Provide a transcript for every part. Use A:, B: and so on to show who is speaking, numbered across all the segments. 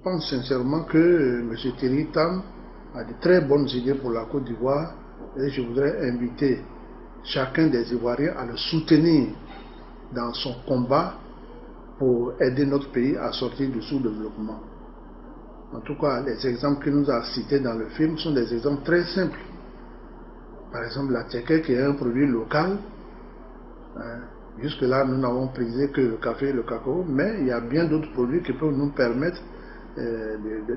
A: pense sincèrement que M. Thierry Tam a de très bonnes idées pour la Côte d'Ivoire et je voudrais inviter chacun des Ivoiriens à le soutenir dans son combat pour aider notre pays à sortir du sous-développement. En tout cas, les exemples qu'il nous a cités dans le film sont des exemples très simples. Par exemple, la tchéké qui est un produit local. Jusque-là, nous n'avons prisé que le café et le cacao, mais il y a bien d'autres produits qui peuvent nous permettre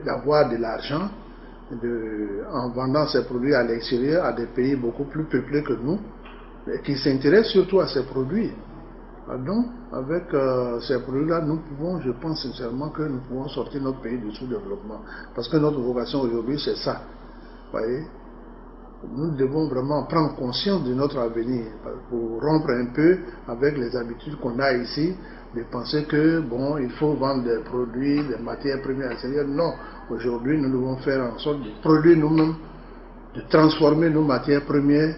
A: d'avoir de l'argent en vendant ces produits à l'extérieur à des pays beaucoup plus peuplés que nous, et qui s'intéressent surtout à ces produits. Donc, avec ces produits-là, nous pouvons, je pense sincèrement que nous pouvons sortir notre pays du sous-développement. Parce que notre vocation aujourd'hui, c'est ça. Vous voyez, nous devons vraiment prendre conscience de notre avenir pour rompre un peu avec les habitudes qu'on a ici, de penser que, bon, il faut vendre des produits, des matières premières extérieures. Non, aujourd'hui, nous devons faire en sorte de produire nous-mêmes, de transformer nos matières premières.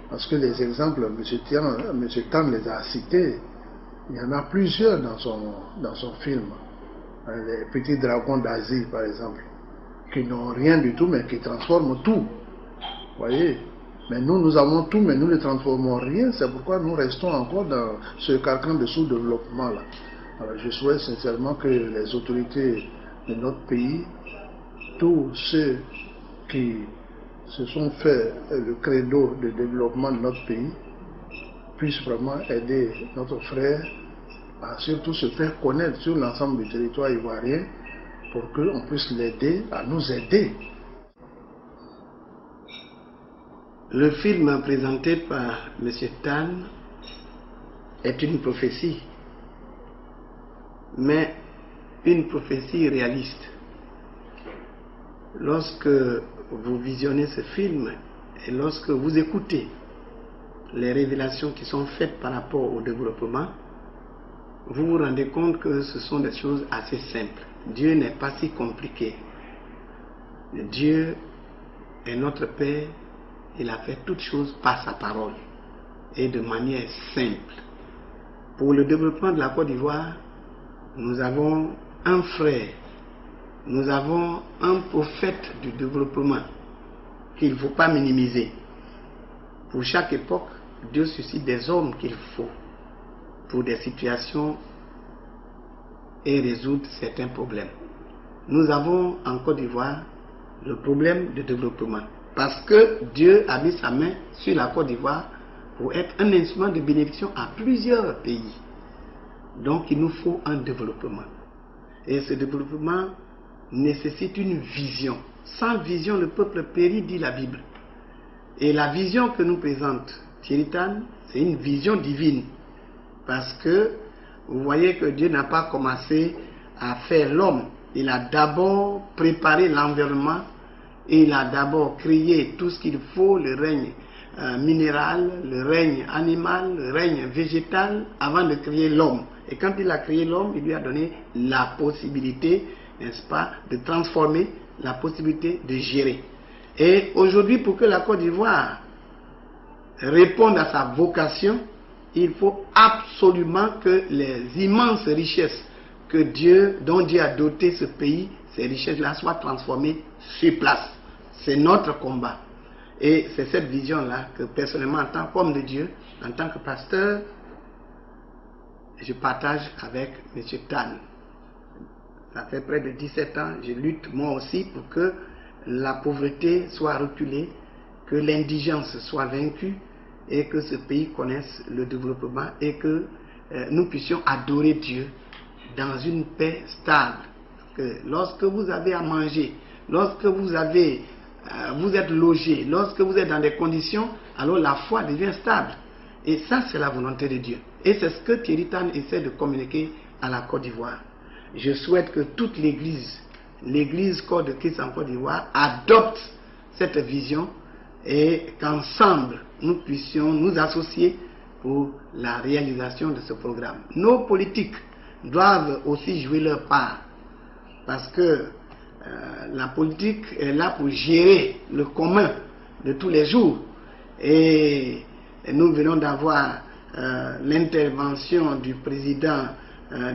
A: Parce que les exemples, M. Tam les a cités, il y en a plusieurs dans son film. Les petits dragons d'Asie, par exemple, qui n'ont rien du tout, mais qui transforment tout. Vous voyez? Mais nous avons tout, mais nous ne transformons rien. C'est pourquoi nous restons encore dans ce carcan de sous-développement-là. Alors, je souhaite sincèrement que les autorités de notre pays, tous ceux qui se sont fait le credo de développement de notre pays, puissent vraiment aider notre frère à surtout se faire connaître sur l'ensemble du territoire ivoirien pour qu'on puisse l'aider à nous aider.
B: Le film présenté par M. Tan est une prophétie, mais une prophétie réaliste. Lorsque vous visionnez ce film et lorsque vous écoutez les révélations qui sont faites par rapport au développement, vous vous rendez compte que ce sont des choses assez simples. Dieu n'est pas si compliqué. Dieu est notre Père. Il a fait toutes choses par sa parole et de manière simple. Pour le développement de la Côte d'Ivoire, nous avons un frère, nous avons un prophète du développement qu'il ne faut pas minimiser. Pour chaque époque, Dieu suscite des hommes qu'il faut pour des situations et résoudre certains problèmes. Nous avons en Côte d'Ivoire le problème de développement. Parce que Dieu a mis sa main sur la Côte d'Ivoire pour être un instrument de bénédiction à plusieurs pays. Donc il nous faut un développement. Et ce développement nécessite une vision. Sans vision, le peuple périt, dit la Bible. Et la vision que nous présente Thierry Tan, c'est une vision divine. Parce que vous voyez que Dieu n'a pas commencé à faire l'homme. Il a d'abord préparé l'environnement. Et il a d'abord créé tout ce qu'il faut, le règne minéral, le règne animal, le règne végétal, avant de créer l'homme. Et quand il a créé l'homme, il lui a donné la possibilité, n'est-ce pas, de transformer, la possibilité de gérer. Et aujourd'hui, pour que la Côte d'Ivoire réponde à sa vocation, il faut absolument que les immenses richesses dont Dieu a doté ce pays, ces richesses-là soient transformées sur place. C'est notre combat. Et c'est cette vision-là que personnellement, en tant qu'homme de Dieu, en tant que pasteur, je partage avec M. Tan. Ça fait près de 17 ans, je lutte moi aussi pour que la pauvreté soit reculée, que l'indigence soit vaincue et que ce pays connaisse le développement et que nous puissions adorer Dieu dans une paix stable. Que lorsque vous avez à manger, lorsque vous êtes logé, lorsque vous êtes dans des conditions, alors la foi devient stable. Et ça, c'est la volonté de Dieu. Et c'est ce que Thierry Tan essaie de communiquer à la Côte d'Ivoire. Je souhaite que toute l'église Corps de Christ en Côte d'Ivoire, adopte cette vision et qu'ensemble, nous puissions nous associer pour la réalisation de ce programme. Nos politiques doivent aussi jouer leur part. Parce que la politique est là pour gérer le commun de tous les jours. Et nous venons d'avoir l'intervention du président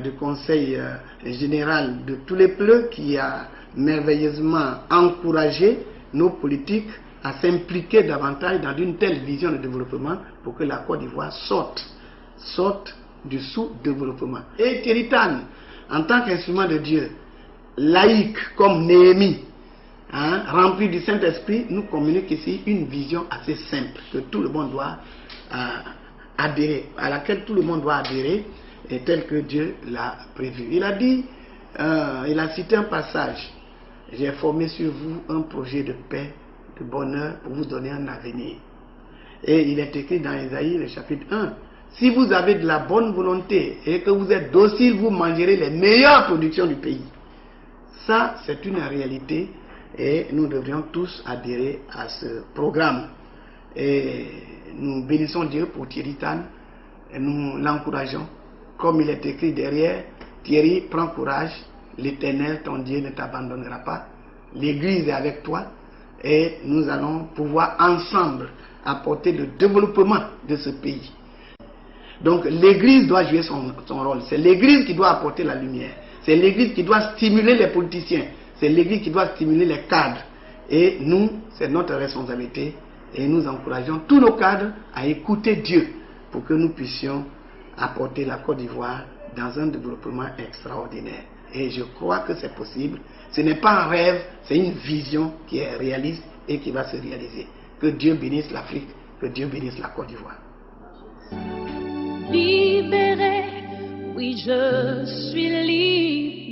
B: du Conseil général de tous les peuples qui a merveilleusement encouragé nos politiques à s'impliquer davantage dans une telle vision de développement pour que la Côte d'Ivoire sorte du sous-développement. Et Thierry Tane, en tant qu'instrument de Dieu, laïque comme Néhémie, rempli du Saint-Esprit, nous communique ici une vision assez simple que tout le monde doit adhérer, à laquelle tout le monde doit adhérer, et tel que Dieu l'a prévu. Il a dit, il a cité un passage: j'ai formé sur vous un projet de paix, de bonheur, pour vous donner un avenir. Et il est écrit dans Isaïe, le chapitre 1, si vous avez de la bonne volonté et que vous êtes docile, vous mangerez les meilleures productions du pays. Ça, c'est une réalité et nous devrions tous adhérer à ce programme. Et nous bénissons Dieu pour Thierry Tane et nous l'encourageons. Comme il est écrit derrière, Thierry, prends courage, l'Éternel, ton Dieu, ne t'abandonnera pas. L'Église est avec toi et nous allons pouvoir ensemble apporter le développement de ce pays. Donc l'Église doit jouer son rôle. C'est l'Église qui doit apporter la lumière. C'est l'Église qui doit stimuler les politiciens. C'est l'Église qui doit stimuler les cadres. Et nous, c'est notre responsabilité. Et nous encourageons tous nos cadres à écouter Dieu pour que nous puissions apporter la Côte d'Ivoire dans un développement extraordinaire. Et je crois que c'est possible. Ce n'est pas un rêve, c'est une vision qui est réaliste et qui va se réaliser. Que Dieu bénisse l'Afrique, que Dieu bénisse la Côte d'Ivoire.
C: Libéré, oui je suis libre.